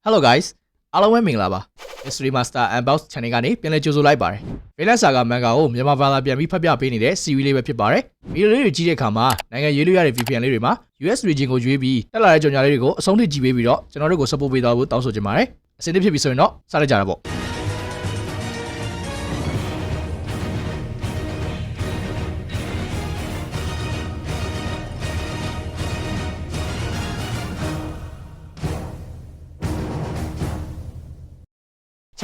Hello guys အားလုံးပဲမင်္ဂလာပါ History Master Unbox Channel ကနေပြန်လည်ကြိုဆိုလိုက်ပါတယ် Villain Saga Manga ကိုမြန်မာဘာသာပြန်ပြီးဖတ်ပြပေးနေတဲ့ series လေးပဲဖြစ်ပါတယ်ဗီဒီယိုလေးတွေကြည့်တဲ့အခါမှာနိုင်ငံရေးလို့ရတဲ့ VPN လေးတွေမှာ US region ကိုရွေးပြီးတက်လာတဲ့ကြော်ညာလေးတွေကိုအဆုံးထိကြည့်ပေးပြီးတော့ကျွန်တော်တို့ကို support ပေးသွားဖို့တောင်းဆိုချင်ပါတယ်အဆင်သင့်ဖြစ်ပြီဆိုရင်တော့စလိုက်ကြတာပေါ့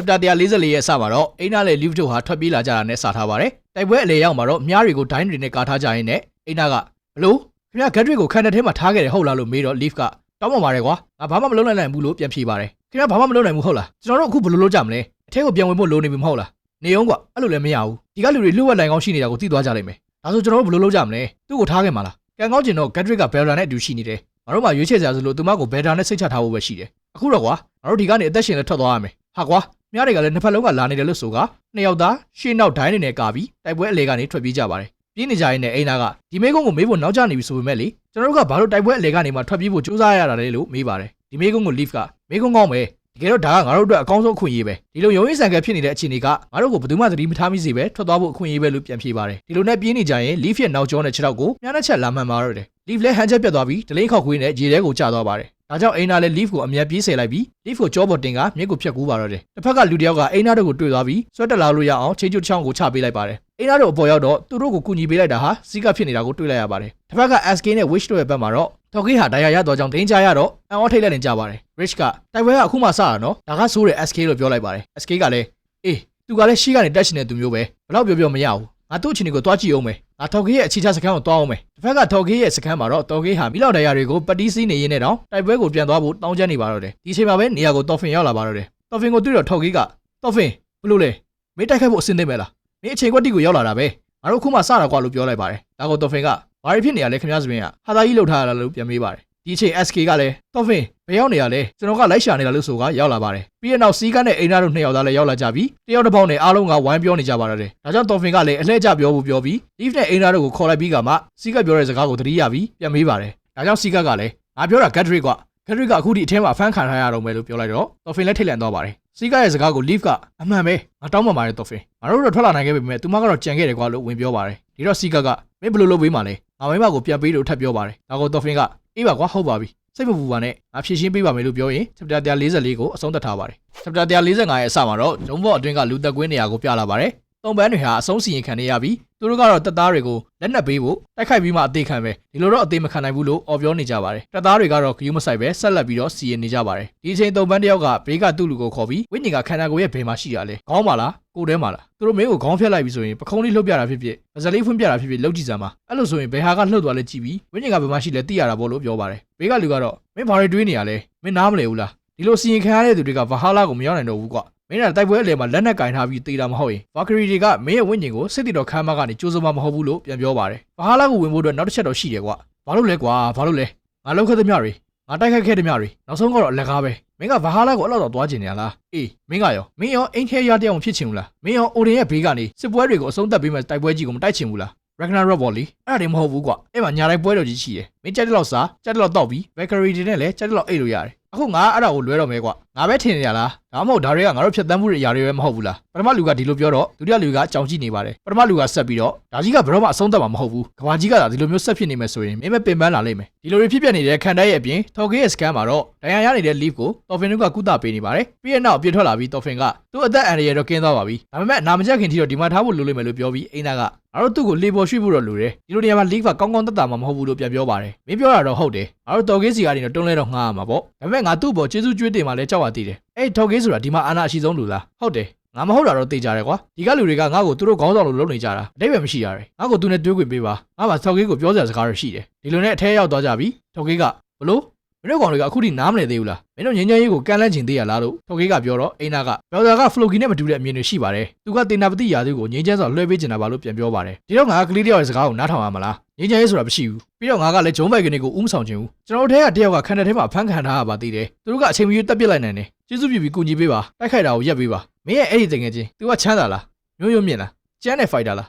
Chapter 144ရဲ့အစမှာတော့အိမ်နာလေ Leaf တို့ဟာထွက်ပြေးလာကြတာနဲ့စထားပါတယ်။တိုက်ပွဲအလေရောက်မှာတော့မြားတွေကိုဒိုင်းတွေနဲ့ကာထားကြရင်းနဲ့အိမ်နာကဘလို့ခင်ဗျာ Gat တွေကိုခန္ဓာထဲမှာထားခဲ့တယ်ဟုတ်လားလို့မေးတော့ Leaf ကတောင်းပန်ပါတယ်ကွာငါဘာမှမလုပ်နိုင်ဘူးလို့ပြန်ဖြေပါတယ်။ခင်ဗျာဘာမှမလုပ်နိုင်ဘူးဟုတ်လားကျွန်တော်တို့အခုဘလို့လုပ်ကြမလဲအထက်ကိုပြန်ဝင်ဖို့လိုနေပြီမဟုတ်လားနေအောင်ကွာအဲ့လိုလည်းမရဘူးဒီကလူတွေလှုပ်ဝက်နိုင်ကောင်းရှိနေတာကိုသိသွားကြလိမ့်မယ်။ဒါဆိုကျွန်တော်တို့ဘလို့လုပ်ကြမလဲသူ့ကိုထားခဲ့မှာလားကံကောင်းကျင်တော့ Gat တွေက Belder နဲ့အတူရှိနေတယ်။ငါတို့မှရွေးချယ်စရာဆိုလို့သူမကို Belder နဲ့စိတ်ချထားဖို့ပဲရှိတယ်။အခုတော့ကွာငါတို့ဒီကနေအသက်ရှင်လက်ထွက်သွားရမယ်။ဟာကွာမြားတွေကလည်းနှစ်ဖက်လုံးကလာနေတယ်လို့ဆိုကနှစ်ယောက်သားရှေ့နောက်ဒိုင်းနေနဲ့ကာပြီးတိုက်ပွဲအလေကနေထွက်ပြေးကြပါတယ်ပြင်းနေကြရင်လည်းအိမ်နာကဒီမေးခွန်းကိုမေးဖို့နောက်ကျနေပြီဆိုပေမဲ့လေကျွန်တော်တို့ကဘာလို့တိုက်ပွဲအလေကနေမှထွက်ပြေးဖို့ကြိုးစားရတာလဲလို့မေးပါတယ်ဒီမေးခွန်းကို Leaf ကမေးခွန်းကောင်းပဲတကယ်တော့ဒါကငါတို့အတွက်အကောင်းဆုံးအခွင့်အရေးပဲဒီလိုရုံးရင်းဆန်ကဖြစ်နေတဲ့အခြေအနေကငါတို့ကိုဘယ်သူမှသတိမထားမိစေပဲထွက်သွားဖို့အခွင့်အရေးပဲလို့ပြန်ဖြေပါတယ်ဒီလိုနဲ့ပြေးနေကြရင် Leaf ရဲ့နောက်ကျောနဲ့ခြေထောက်ကိုမြားနဲ့ချက်လာမှန်ပါတော့တယ် Leaf လည်းဟန်ချက်ပြတ်သွားပြီးဒလိန်ခောက်ခွေးနဲ့ရေထဲကိုကျသွားပါတယ်ဒါကြောင့်အိမ်နာလည်း Leaf ကိုအမြတ်ပြေးဆယ်လိုက်ပြီး Leaf ကိုကြောပေါ်တင်ကမြစ်ကိုဖြတ်ကူးပါတော့တယ်တစ်ဖက်ကလူတယောက်ကအိမ်နာတို့ကိုတွေ့သွားပြီးဆွဲတက်လာလို့ရအောင်ချင်းကျွတ်ချောင်းကိုချပေးလိုက်ပါတယ်အိမ်နာတို့အပေါ်ရောက်တော့သူတို့ကိုကူညီပေးလိုက်တာဟာစီးကဖြစ်နေတာကိုတွေ့လိုက်ရပါတယ်တစ်ဖက်က SK နဲ့ Wish တို့ရဲ့ဘက်မှာတော့ထော်ကေးဟာဒိုင်ယာရတော့ကြောင့်တင်းကြရတော့အန်အောထိတ်လက်နေကြပါတယ် Rich ကတိုက်ပွဲကအခုမှစတာနော်ဒါကဆိုးတယ် SK လို့ပြောလိုက်ပါတယ် SK ကလည်းအေးသူကလည်းရှေ့ကနေတက်ရှင်တဲ့သူမျိုးပဲဘလောက်ပြောမရဘူးငါတို့အချင်းတွေကိုတွားကြည့်အောင်မယ်ငါထော်ကေးရဲ့အခြေချစခန်းကိုတွားအောင်မယ်တစ်ဖက်ကထော်ကေးရဲ့စခန်းမှာတော့တော်ကေးဟာမိလောက်ဒိုင်ယာတွေကိုပတီးစီးနေရင်းနဲ့တောင်တိုက်ပွဲကိုပြန်သွားဖို့တောင်းကျမ်းနေပါတော့တယ်ဒီအချိန်မှာပဲနေရာကိုတော်ဖင်ရောက်လာပါတော့တယ်တော်ဖင်ကိုတွေ့တော့ထော်ကေးကတော်ဖင်ဘလို့လဲမင်းတိုက်ခိုက်ဖို့အဆင်သင့်ပဲလားမင်းအချိန်ကွက်တိကိုရောက်လာတာပဲငါတို့ခုမှစတာကွာလို့ပြောလိုက်ပါတယ်ဒါကိုတော်ဖင်ကဘာဖြစ်နေရလဲခင်ဗျားစပင်းကဟာသားကြီးလှုပ်ထားရလားလို့ပြန်မေးပါတယ်ဒီအချိန် SK ကလည်းတော်ဖင်ဘယ်ရောက်နေရလဲကျွန်တော်ကလိုက်ရှာနေတာလို့ဆိုကရောက်လာပါတယ်ပြီးတဲ့နောက်စီးကန်းနဲ့အိမ်နာတို့နှစ်ယောက်သားလည်းရောက်လာကြပြီးတယောက်တစ်ပေါက်နဲ့အားလုံးကဝိုင်းပြောနေကြပါတော့တယ်ဒါကြောင့်တော်ဖင်ကလည်းအလှည့်ကျပြောဖို့ပြောပြီး Leaf နဲ့အိမ်နာတို့ကိုခေါ်လိုက်ပြီးကမှစီးကပြောတဲ့စကားကိုသတိရပြီးပြန်မေးပါတယ်ဒါကြောင့်စီးကကလည်းငါပြောတာ Gat ကွာ Gat ကအခုဒီအထဲမှာဖန်ခံထားရတော့မယ်လို့ပြောလိုက်တော့တော်ဖင်လည်းထိတ်လန့်သွားပါတယ်စီးကရဲ့စကားကို Leaf ကအမှန်ပဲငါတောင်းပန်ပါတယ်တော်ဖင်ငါတို့တော့ထွက်လာနိုင်ခဲ့ပေမဲ့သူမကတော့ကြံခဲ့တယ်ကွာလို့ဝင်ပြောပါတယ်ဒီတော့စီးကမင်းဘယ်လိုလုပ်ပေးမှလဲငါမိမကိုပြန်ပေးလို့ထပ်ပြောပါတယ်ဒါကိုတော်ဖင်ကအေးပါကွာဟုတ်ပါပြီစိတ်မပူပါနဲ့ငါဖြည့်ရှင်းပေးပါမယ်လို့ပြောရင် chapter 144ကိုအဆုံးသတ်ထားပါတယ် chapter 145ရဲ့အစမှာတော့ဂျုံဘော့အတွင်းကလူသက်ကွင်းနေရာကိုပြလာပါတယ်သုံးပန်းတွေဟာအဆုံးစီရင်ခံနေရပြီးသူတို့ကတော့တပ်သားတွေကိုလက်နက်ပေးဖို့တိုက်ခိုက်ပြီးမှအသေးခံပဲဒီလိုတော့အသေးမခံနိုင်ဘူးလို့အော်ပြောနေကြပါတယ်တပ်သားတွေကတော့ဂယူးမဆိုင်ပဲဆက်လက်ပြီးတော့စီရင်နေကြပါတယ်ဒီအချိန်သုံးပန်းတယောက်ကဘေးကသူ့လူကိုခေါ်ပြီးဝိညာဉ်ကခန္ဓာကိုယ်ရဲ့ဘယ်မှာရှိရလဲခေါင်းပါလားကိုယ်ထဲမှာလားသူတို့မင်းကိုခေါင်းဖြတ်လိုက်ပြီးဆိုရင်ပခုံးလေးလှုပ်ပြတာဖြစ်ဖြစ်ပဇက်လေးဖွင့်ပြတာဖြစ်ဖြစ်လှုပ်ကြည့်စမ်းပါအဲ့လိုဆိုရင်ဘယ်ဟာကလှုပ်သွားလဲကြည့်ပြီးဝိညာဉ်ကဘယ်မှာရှိလဲသိရတာပေါ့လို့ပြောပါတယ်ဘေးကလူကတော့မင်းဘာတွေတွေးနေရလဲမင်းနားမလည်ဘူးလားဒီလိုစီရင်ခံရတဲ့သူတွေကဗဟာလာကိုမရောက်နိုင်တော့ဘူးကွာမင်းကတိုက်ပွဲအလယ်မှာလက်နက်ကင်ထားပြီးတေးတာမဟုတ်ရင်ဗာကရီတွေကမင်းရဲ့ဝိညာဉ်ကိုစစ်တီတော်ခမ်းမကနေကြိုးစုံမှာမဟုတ်ဘူးလို့ပြန်ပြောပါတယ်ဗဟာလာကိုဝင်ဖို့အတွက်နောက်တစ်ချက်တော့ရှိတယ်ကွာဘာလို့လဲကွာဘာလို့လဲငါလောက်ခဲ့သမျှတွေငါတိုက်ခိုက်ခဲ့သမျှတွေနောက်ဆုံးကတော့အလကားပဲမင်းကဗဟာလာကိုအဲ့လောက်တော့သွားကျင်နေရလားအေးမင်းကရောမင်းရောအိမ်ထဲရတဲ့အောင်ဖြစ်ချင်ဘူးလားမင်းရောအိုဒင်ရဲ့ဘေးကနေစစ်ပွဲတွေကိုအဆုံးသတ်ပေးမဲ့တိုက်ပွဲကြီးကိုမတိုက်ချင်ဘူးလားRagnarok ဘော်လီအဲ့ဒါတွေမဟုတ်ဘူးကွာအဲ့မှာညာတိုင်းပွဲတော်ကြီးရှိတယ်မင်းကြက်တဲ့လောက်စားကြက်တဲ့လောက်တောက်ပြီး bakery တွေနဲ့လည်းကြက်တဲ့လောက်အိတ်လို့ရတယ်အခုငါအဲ့ဒါကိုလွဲတော့မဲကွာငါပဲထင်နေရလားဒါမှမဟုတ်ဒါတွေကငါတို့ဖြတ်တန်းမှုတွေအရာတွေပဲမဟုတ်ဘူးလားပထမလူကဒီလိုပြောတော့ဒုတိယလူကကြောင်ကြည့်နေပါတယ်ပထမလူကဆက်ပြီးတော့ဒါကြီးကဘယ်တော့မှအဆုံးသတ်မှာမဟုတ်ဘူးကဘာကြီးကသာဒီလိုမျိုးဆက်ဖြစ်နေမယ်ဆိုရင်မင်းမပင်ပန်းလာလိမ့်မယ်ဒီလိုတွေဖြစ်ပြနေတဲ့ခန္ဓာရဲ့အပြင်ထော်ကေးရဲ့စကန်မှာတော့ဒိုင်ယာရနေတဲ့ Leaf ကိုတော်ဖင်တို့ကကုသပေးနေပါတယ်ပြီးတဲ့နောက်အပြစ်ထွက်လာပြီးတော်ဖင်ကသူ့အသက်အန္တရာယ်တော့ကင်းသွားပါပြီဒါပေမဲ့နာမကျခင်ထိတော့ဒီမှာထားဖို့လိုလိမ့်မယ်လို့ပြောပြီးအိမ်သားကငါတို့သူ့ကိုလေပေါ်ရွှေ့ဖို့တော့လိုတယ်ဒီလိုနေရာမှာ Leaf ကကောင်းကောင်းတက်တာမှမဟုတ်ဘူးလို့ပြန်ပြောပါတယ်မင်းပြောတာတော့ဟုတ်တယ်ငါတို့တော်ကေးစီကနေတော့တွန်းလဲတော့ငှားရမှာပေါ့ဒါပေမဲ့ငါသူ့ဘောကျေးဇူးကျွေးတင်မှလည်းကြောက်ရသေးတယ်အဲ့ထော်ကေးဆိုတာဒီမှာအာဏာအရှိဆုံးလူလားဟုတ်တယ်ငါမဟုတ်တာတော့သိကြတယ်ကွာဒီကလူတွေကငါ့ကိုသူတို့ခေါင်းဆောင်လို့လုပ်နေကြတာအတိတ်ပဲမရှိရတယ်ငါ့ကိုသူနဲ့တွေးခွင့်ပေးပါငါမှထော်ကေးကိုပြောစရာစကားတွေရှိတယ်ဒီလိုနဲ့အထဲရောက်သွားကြပြီထော်ကေးကဘလို့မင်းတို့ကောင်တွေကအခုထိနားမလည်သေးဘူးလားမင်းတို့ငင်းငယ်ရေးကိုကန့်လန့်ချင်သေးရလားလို့ထော်ကေးကပြောတော့အိနာကပြောတာကဖလိုကီနဲ့မတူတဲ့အမြင်တွေရှိပါတယ်သူကတင်နာပတိရာသူကိုငင်းချမ်းစွာလွှဲပေးချင်တာပါလို့ပြန်ပြောပါတယ်ဒီတော့ငါကကလေးတယောက်ရဲ့စကားကိုနားထောင်ရမလားငင်းချမ်းရေးဆိုတာမရှိဘူးပြီးတော့ငါကလည်းဂျုံးဘိုက်ကနေကိုဥမဆောင်ချင်ဘူးကျွန်တော်တို့ထဲကတယောက်ကခန္ဓာထဲမှာဖန်ခံထားရပါသေးတယ်သူတို့ကအချိန်မီတက်ပစ်လိုက်နိုင်တယ်ကျေးဇူးပြုပြီးကူညီပေးပါတိုက်ခိုက်တာကိုရပ်ပေးပါမင်းရဲ့အဲ့ဒီတကယ်ချင်း तू ကချမ်းသာလားမျိုးမျိုးမြင်လားကျန်းတဲ့ဖိုက်တာလာ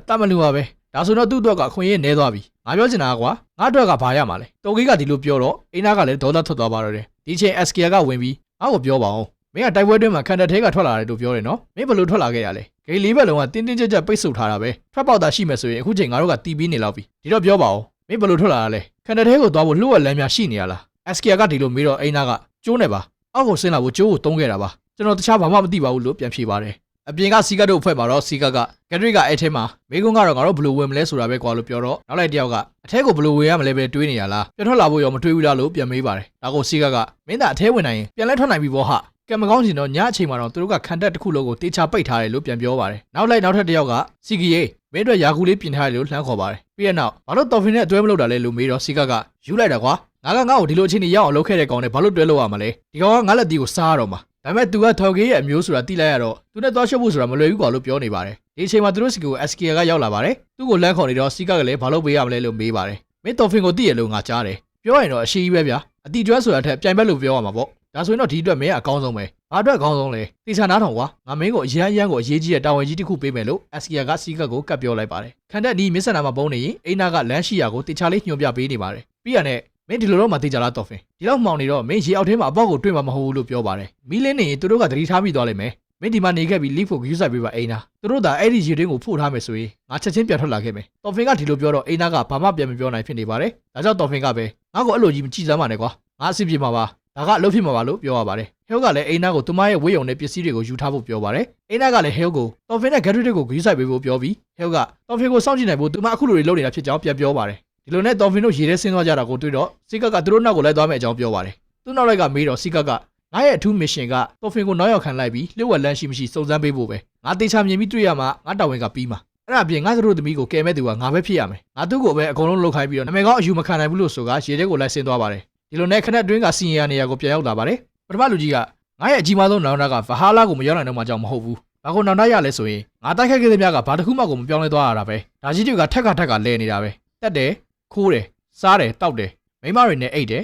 းတမလူပါပဲဒါဆိုတော့သူ့အတွက်ကအခွင့်အရေးနဲသွားပြီငါပြောချင်တာကွာငါအတွက်ကဘာရမှာလဲတော်ကေးကဒီလိုပြောတော့အိနာကလည်းဒေါသထွက်သွားပါတော့တယ်ဒီချိန် SK ကဝင်ပြီး ငါ့ကိုပြောပါအောင်မင်းကတိုက်ပွဲတွင်းမှာခန္ဓာထဲကထွက်လာတယ်လို့ပြောတယ်နော်မင်းဘယ်လိုထွက်လာခဲ့ရလဲဂိတ်လေးဘက်လုံးကတင်းတင်းကြပ်ကြပ်ပိတ်ဆို့ထားတာပဲထွက်ပေါက်သားရှိမယ်ဆိုရင်အခုချိန်ငါတို့ကတီးပြီးနေလောက်ပြီဒီတော့ပြောပါအောင်မင်းဘယ်လိုထွက်လာရလဲခန္ဓာထဲကိုသွားဖို့လှုပ်ဝက်လမ်းများရှိနေရလားအက်စကီယာကဒီလိုမေးတော့အိနာကကျိုးနေပါအောက်ကိုဆင်းလာဖို့ကျိုးကိုတုံးခဲ့တာပါကျွန်တော်တခြားဘာမှမသိပါဘူးလို့ပြန်ဖြေပါတယ်အပြင်ကစီကတ်တို့အဖွဲ့မှာတော့စီကတ်ကဂက်ဒရစ်ကအဲ့ထဲမှာမိကုန်းကတော့ငါတို့ဘယ်လိုဝင်မလဲဆိုတာပဲကွာလို့ပြောတော့နောက်လိုက်တယောက်ကအထဲကိုဘယ်လိုဝင်ရမလဲပဲတွေးနေရလားပြန်ထွက်လာဖို့ရောမတွေးဘူးလားလို့ပြန်မေးပါတယ်ဒါကိုစီကတ်ကမင်းသားအထဲဝင်နိုင်ရင်ပြန်လဲထွက်နိုင်ပြီပေါ့ဟာကံမကောင်းချင်တော့ညအချိန်မှာတော့သူတို့ကခံတက်တစ်ခုလုံးကိုတေချာပိတ်ထားတယ်လို့ပြန်ပြောပါတယ်နောက်လိုက်နောက်ထပ်တယောက်ကစီကီယေမင်းတို့ယာကူလေးပြင်ထားတယ်လို့လှမ်းခေါ်ပါတယ်ပြီးရနောက်ဘာလို့တော်ဖင်နဲ့အတွဲမလုပ်တာလဲလို့မေးတော့စီကတ်ကယူလိုက်တာကွာငါ့ကိုဒီလိုအချိန်ကြီးရောက်အောင်လုပ်ခဲ့တဲ့ကောင်နဲ့ဘာလို့တွဲလို့ရမှာလဲဒီကောင်ကငါလက်တီကိုစားရတော့မှာဒါပေမဲ့သူကထော်ကေးရဲ့အမျိုးဆိုတာတိလိုက်ရတော့သူနဲ့သွားရှုပ်ဖို့ဆိုတာမလွယ်ဘူးကွာလို့ပြောနေပါတယ်ဒီအချိန်မှာသူတို့စီကို SK ကရောက်လာပါတယ်သူ့ကိုလမ်းခေါ်နေတော့စီကကလည်းဘာလို့ပေးရမလဲလို့မေးပါတယ်မင်းတော်ဖင်ကိုသိရလို့ငါကြားတယ်ပြောရင်တော့အရှိကြီးပဲဗျာအတီကျွမ်းဆိုတာထက်ပြိုင်ဘက်လို့ပြောရမှာပေါ့ဒါဆိုရင်တော့ဒီအတွက်မင်းကအကောင်းဆုံးပဲဘာအတွက်အကောင်းဆုံးလဲတေချာနားထောင်ကွာငါမင်းကိုအရန်ကိုအရေးကြီးတဲ့တာဝန်ကြီးတစ်ခုပေးမယ်လို့ SK ကစီကကိုကတ်ပြောလိုက်ပါတယ်ခန္ဓာနီးမစ္စနာမှာပုံနေရင်အိနာကလမ်းရှိရာကိုတေချာလေးညွှန်ပြပေးနေပါတယ်ပြီးရနဲ့မင်းဒီလိုတော့မသိကြလားတော်ဖင်ဒီလောက်မှောင်နေတော့မင်းရေအောက်ထဲမှာအပေါက်ကိုတွေ့မှာမဟုတ်ဘူးလို့ပြောပါတယ်မီးလင်းနေရင်သူတို့ကသတိထားမိသွားလိမ့်မယ်မင်းဒီမှာနေခဲ့ပြီး leaf ကိုယူဆိုင်ပေးပါအိနာသူတို့သာအဲ့ဒီရေတွင်းကိုဖို့ထားမယ်ဆိုရင်ငါချက်ချင်းပြန်ထွက်လာခဲ့မယ်တော်ဖင်ကဒီလိုပြောတော့အိနာကဘာမှပြန်မပြောနိုင်ဖြစ်နေပါတယ်ဒါကြောင့်တော်ဖင်ကပဲငါ့ကိုအဲ့လိုကြီးမကြည့်စမ်းပါနဲ့ကွာငါအဆင်ပြေမှာပါဒါကအလုပ်ဖြစ်မှာပါလို့ပြောရပါတယ်ဟဲလ်ကလည်းအိနာကိုသူမရဲ့ဝေးရုံနဲ့ပစ္စည်းတွေကိုယူထားဖို့ပြောပါတယ်အိနာကလည်းဟဲလ်ကိုတော်ဖင်နဲ့ဂက်ထရစ်ကိုယူဆိုင်ပေးဖို့ပြောပြီးဟဲလ်ကတော်ဖင်ကိုစောင့်ကြည့်နိုင်ဖို့သူမအခုလိုတွေလုပ်နေတာဖြစ်ကြောင်းပြန်ပြောပါတယ်ဒီလိုနဲ့တော်ဖင်တို့ရေထဲဆင်းသွားကြတာကိုတွေ့တော့စီကတ်ကသူတို့နောက်ကိုလိုက်သွားမယ်အကြောင်းပြောပါတယ်သူနောက်လိုက်ကမေးတော့စီကတ်ကငါရဲ့အထူးမစ်ရှင်ကတော်ဖင်ကိုနောက်ရောက်ခံလိုက်ပြီးလျှို့ဝှက်လန်းရှိမရှိစုံစမ်းပေးဖို့ပဲငါတေချာမြင်ပြီးတွေ့ရမှာငါတာဝန်ကပြီးမှာအဲ့ဒါအပြင်ငါတို့သမီးကိုကယ်မဲ့သူကငါပဲဖြစ်ရမယ်ငါသူ့ကိုပဲအကုန်လုံးလှုပ်ခိုင်းပြီးတော့နာမည်ကောင်းအယူမခံနိုင်ဘူးလို့ဆိုကရေထဲကိုလိုက်ဆင်းသွားပါတယ်ဒီလိုနဲ့ခဏအတွင်းကစီရင်ရနေရာကိုပြန်ရောက်လာပါတယ်ပထမလူကြီးကငါရဲ့အကြီးမားဆုံးနောင်နာကဗဟာလာကိုမရောက်နိုင်တော့မှကြောင့်မဟုတ်ဘူးဘာကိုနောင်နာရလဲဆိုရင်ငါတိုက်ခိုက်ခဲ့တဲ့မြတ်ကဘာတစ်ခုမှကိုမပြောင်းလဲသွားရတာပဲဒါကြီးတွေကထက်ကလဲနေတာပဲတက်တယ်ခိုးတယ်စားတယ်တောက်တယ်မိမတွေနဲ့အိတ်တ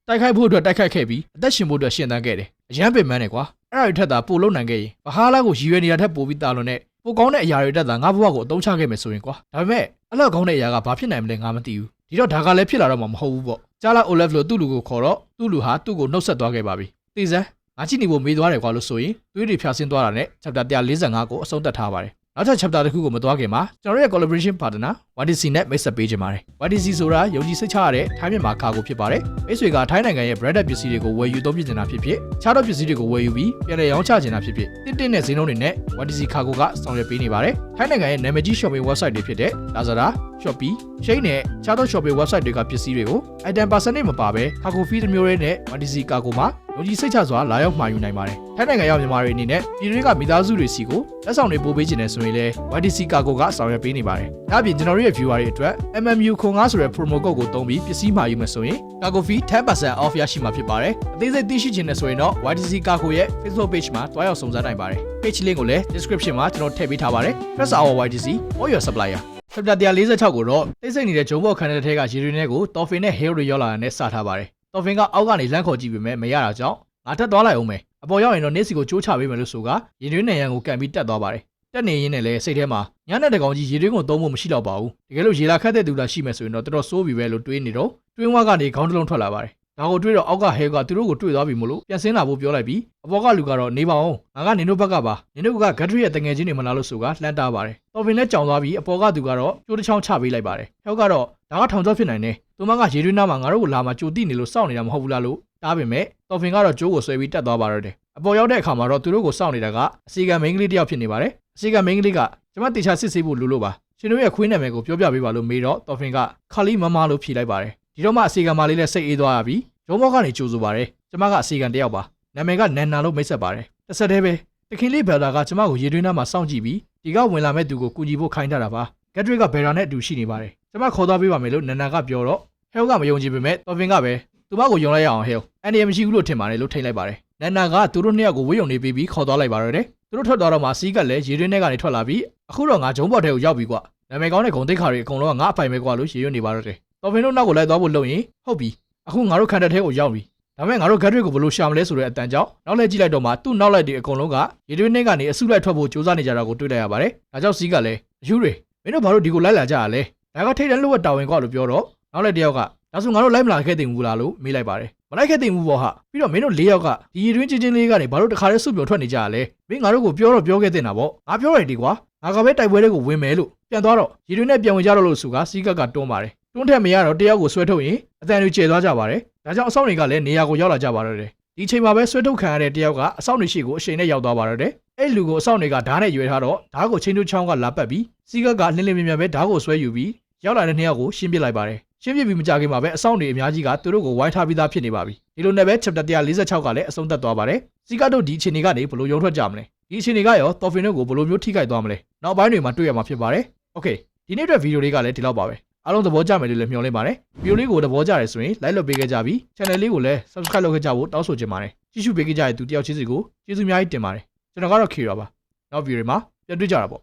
ယ်တိုက်ခိုက်ဖို့အတွက်တိုက်ခိုက်ခဲ့ပြီးအသက်ရှင်ဖို့အတွက်ရှင်သန်ခဲ့တယ်အရန်ပင်ပန်းတယ်ကွာအဲ့ဒါတွေထက်သာပို့လုံနိုင်ခဲ့ရင်ဘာဟာလာကိုရည်ရွယ်နေတာထက်ပိုပြီးတာလွန်နဲ့ပိုကောင်းတဲ့အရာတွေတက်သာငါဘဝကိုအသုံးချခဲ့မယ်ဆိုရင်ကွာဒါပေမဲ့အဲ့လောက်ကောင်းတဲ့အရာကဘာဖြစ်နိုင်မလဲငါမသိဘူးဒီတော့ဒါကလည်းဖြစ်လာတော့မှမဟုတ်ဘူးပေါ့ဂျာလာအိုလက်ဖ်လို့သူ့လူကိုခေါ်တော့သူ့လူဟာသူ့ကိုနှုတ်ဆက်သွားခဲ့ပါပြီသိစမ်းငါကြည့်နေဖို့မေးသွားတယ်ကွာလို့ဆိုရင်သွေးတွေဖြာဆင်းသွားတာနဲ့ chapter 145ကိုအဆုံးသတ်ထားပါတယ်နောက်ထပ် chapter တစ်ခုကိုမသွားခင်မှာကျွန်တော်ရဲ့ collaboration partner YTC နဲ့မိတ်ဆက်ပေးကြပါတယ် YTC ဆိုတာယုံကြည်စိတ်ချရတဲ့ထိုင်းမြန်မာကာကိုဖြစ်ပါတယ်မိတ်ဆွေကထိုင်းနိုင်ငံရဲ့ branded ပစ္စည်းတွေကိုဝယ်ယူသုံးပြနေတာဖြစ်ဖြစ်ခြားသောပစ္စည်းတွေကိုဝယ်ယူပြီးပြန်လည်ရောင်းချနေတာဖြစ်ဖြစ်တစ်နဲ့ဈေးနှုန်းတွေနဲ့ YTC ကာကိုကဆောင်ရွက်ပေးနေပါတယ်ထိုင်းနိုင်ငံရဲ့နာမည်ကြီး shopping website တွေဖြစ်တဲ့ Lazada, Shopee, Shein နဲ့ခြားသော shopping website တွေကပစ္စည်းတွေကို item percentage မပါဘဲ cargo fee တစ်မျိုးလေးနဲ့ YTC ကာကိုမှာယုံကြည်စိတ်ချစွာလာရောက်မှာယူနိုင်ပါတယ်ထိုင်းနိုင်ငံရောက်မြန်မာတွေအနေနဲ့ပြည်တွင်းကမိသားစုတွေစီကိုလက်ဆောင်တွေပို့ပေးခြင်းနဲ့ဆိုရင်လည်း YTC ကာကိုကဆောင်ရွက်ပေးနေပါတယ်ဒါအပြင်ကျွန်တော်တို့ရဲ့ viewer တွေအတွက် MMU ခွန်9ဆိုတဲ့ promo code ကိုသုံးပြီးပစ္စည်းမှာယူမယ်ဆိုရင် cargo fee 10% off ရရှိမှာဖြစ်ပါတယ်အသေးစိတ်သိရှိခြင်းနဲ့ဆိုရင်တော့ YTC ကာကိုရဲ့ Facebook page မှာတွားရောက်စုံစမ်းနိုင်ပါတယ် page link ကိုလည်း description မှာကျွန်တော်ထည့်ပေးထားပါတယ် Trust our YTC or your supplier chapter 146ကိုတော့သိစိတ်နေတဲ့ဂျုံဘော့ခန္ဓာတဲ့ကရေတွေနဲ့ကိုတော်ဖင်နဲ့ hail တွေရောက်လာတဲ့နဲ့စထားပါတယ်တော်ဖင်ကအောက်ကနေလမ်းခေါ်ကြည့်ပေမဲ့မရတာကြောင့်ငါထပ်သွားလိုက်အောင်မယ်အပေါ်ရောက်ရင်တော့နေစီကိုကြိုးချပေးမယ်လို့ဆိုကရေတွင်းနေရန်ကိုကန်ပြီးတက်သွားပါတယ်တက်နေရင်းနဲ့လည်းစိတ်ထဲမှာညနဲ့တကောင်ကြီးရေတွင်းကိုသုံးဖို့မရှိတော့ပါဘူးတကယ်လို့ရေလာခတ်တဲ့သူလာရှိမယ်ဆိုရင်တော့တော်တော်စိုးပြီပဲလို့တွေးနေတော့တွင်းဝါကနေခေါင်းတစ်လုံးထွက်လာပါတယ်ဒါကိုတွေးတော့အောက်ကဟဲကသူတို့ကိုတွေ့သွားပြီမို့လို့ပြန်ဆင်းလာဖို့ပြောလိုက်ပြီးအပေါ်ကလူကတော့နေပါအောင်ငါကနင်တို့ဘက်ကပါနင်တို့ကဂတ်ထရီရဲ့တငယ်ချင်းတွေမလာလို့ဆိုကလှမ်းတားပါတယ်တော်ဖင်နဲ့ကြောင်သွားပြီးအပေါ်ကသူကတော့ကျိုးတစ်ချောင်းချပေးလိုက်ပါတယ်ဟဲကတော့ဒါကထောင်ချောဖြစ်နိုင်တယ်သူမကရေတွင်းနားမှာငါတို့ကိုလာမှကြိုတိနေလို့စောင့်နေတာမဟုတ်ဘူးလားလို့တားပေမဲ့တော်ဖင်ကတော့ကျိုးကိုဆွဲပြီးတက်သွားပါတော့တယ်အပေါ်ရောက်တဲ့အခါမှာတော့သူတို့ကိုစောင့်နေတာကအစီကံမိန်းကလေးတစ်ယောက်ဖြစ်နေပါတယ်အစီကံမိန်းကလေးကကျွန်မတေချာစစ်ဆေးဖို့လို့ပါရှင်တို့ရဲ့ခွေးနာမည်ကိုပြောပြပေးပါလို့မေးတော့တော်ဖင်ကခါလီမမလို့ဖြေလိုက်ပါတယ်ဒီတော့မှအစီကံမလေးလည်းစိတ်အေးသွားပြီးရုံးဘောကနေကြိုးဆိုပါတယ်ကျမကအစီကံတယောက်ပါနာမည်ကနန်နာလို့မိတ်ဆက်ပါတယ်တစ်ဆက်တည်းပဲတခင်လေးဘယ်လာကကျမကိုရေတွင်းထဲမှာစောင့်ကြည့်ပြီးဒီကဝင်လာမဲ့သူကိုကူညီဖို့ခိုင်းထားတာပါဂက်ထရစ်ကဘယ်ရာနဲ့အတူရှိနေပါတယ်ကျမခေါ်သွားပေးပါမယ်လို့နန်နာကပြောတော့ဟဲလ်ကမယုံကြည်ပေမဲ့တော်ဖင်ကပဲသူမကိုယုံလိုက်ရအောင်ဟဲလ်အန်ဒီယမရှိဘူးလို့ထင်ပါတယ်လို့ထိန်လိုက်ပါတယ်နန်နာကသူတို့နှစ်ယောက်ကိုဝေးယုံနေပြီးခေါ်သွားလိုက်ပါတော့တယ်သူတို့ထွက်သွားတော့မှစီးကလည်းရေတွင်းထဲကနေထွက်လာပြီးအခုတော့ငါဂျုံဘော့ထဲကိုရောက်ပြီကွာနာမည်ကောင်းတဲ့ဂုံတိတ်ခါတွေအကုန်လုံးကငါအပိုင်ပဲကွာလို့ရေရွနေပါတော့တယ်တော်ဖင်တို့နောက်ကိုလိုက်သွားဖို့လုပ်ရင်ဟုတ်ပြီအခုငါတို့ခန္ဓာထဲကိုရောက်ပြီဒါပေမဲ့ငါတို့ဂတ်ထရစ်ကိုဘယ်လိုရှာမလဲဆိုတဲ့အတန်ကြောင့်နောက်လဲကြည့်လိုက်တော့မှသူ့နောက်လိုက်တွေအကုန်လုံးကရေတွင်းထဲကနေအစုလိုက်ထွက်ဖို့ကြိုးစားနေကြတာကိုတွေ့လိုက်ရပါတယ်ဒါကြောင့်စီးကလည်းအယူတွေမင်းတို့ဘာလို့ဒီကိုလိုက်လာကြရလဲဒါကထိတ်တန်းလို့တာဝန်ကွာလို့ပြောတော့နောက်လိုက်တယောက်က ဒါဆိုငါတို့လိုက်မလာခဲ့တင်ဘူးလားလို့မေးလိုက်ပါတယ်မလိုက်ခဲ့တင်ဘူးပေါ့ဟာပြီးတော့မင်းတို့၄ယောက်ကဒီရည်တွင်းချင်းချင်းလေးကနေဘာလို့တခါတည်းစုပြောထွက်နေကြရလဲမင်းငါတို့ကိုပြောတော့ပြောခဲ့တင်တာပေါ့ငါပြောရတယ်ဒီကွာငါကပဲတိုက်ပွဲတွေကိုဝင်မယ်လို့ပြန်သွားတော့ရည်တွင်းနဲ့ပြန်ဝင်ကြတော့လို့ဆိုကစီးကကတွန်းပါတယ်တွန်းထက်မရတော့တယောက်ကိုဆွဲထုတ်ရင်အတန်တွေကျေသွားကြပါတယ်ဒါကြောင့်အဆောင်တွေကလည်းနေရာကိုရောက်လာကြပါတော့တယ်ဒီချိန်မှာပဲဆွဲထုတ်ခံရတဲ့တယောက်ကအဆောင်တွေရှိကိုအရှိန်နဲ့ရောက်သွားပါတော့တယ်အဲ့လူကိုအဆောင်တွေကဓာတ်နဲ့ရွေထားတော့ဓာတ်ကိုချင်းတူချောင်းကလာပတ်ပြီးစီးကကလင်းလင်းမြမြပဲဓာတ်ကိုဆွဲယူပြီးရောက်လာတဲ့နှစ်ယောက်ကိုရှင်းပစ်လိုက်ပါတယ်ရှင်းပြပြီးမကြခင်မှာပဲအဆောင်တွေအများကြီးကသူတို့ကိုဝိုင်းထားပြီးသားဖြစ်နေပါပြီဒီလိုနဲ့ပဲ chapter 146ကလည်းအဆုံးသတ်သွားပါတယ်စီကတို့ဒီအခြေအနေကနေဘယ်လိုရုံထွက်ကြမလဲဒီအခြေအနေကရောတော်ဖင်တို့ကိုဘယ်လိုမျိုးထိခိုက်သွားမလဲနောက်ပိုင်းတွေမှာတွေ့ရမှာဖြစ်ပါတယ်โอเคဒီနေ့အတွက်ဗီဒီယိုလေးကလည်းဒီလောက်ပါပဲအားလုံးသဘောကျမယ်လို့လည်းမျှော်လင့်ပါတယ်ဗီဒီယိုလေးကိုသဘောကျတယ်ဆိုရင် like လုပ်ပေးခဲ့ကြပြီး channel လေးကိုလည်း subscribe လုပ်ခဲ့ကြဖို့တောင်းဆိုချင်ပါတယ်ကြည့်ရှုပေးခဲ့ကြတဲ့သူတယောက်ချင်းစီကိုကျေးဇူးအများကြီးတင်ပါတယ်ကျွန်တော်ကတော့ Kira ပါနောက်ဗီဒီယိုမှာပြန်တွေ့ကြတာပေါ့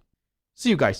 See you guys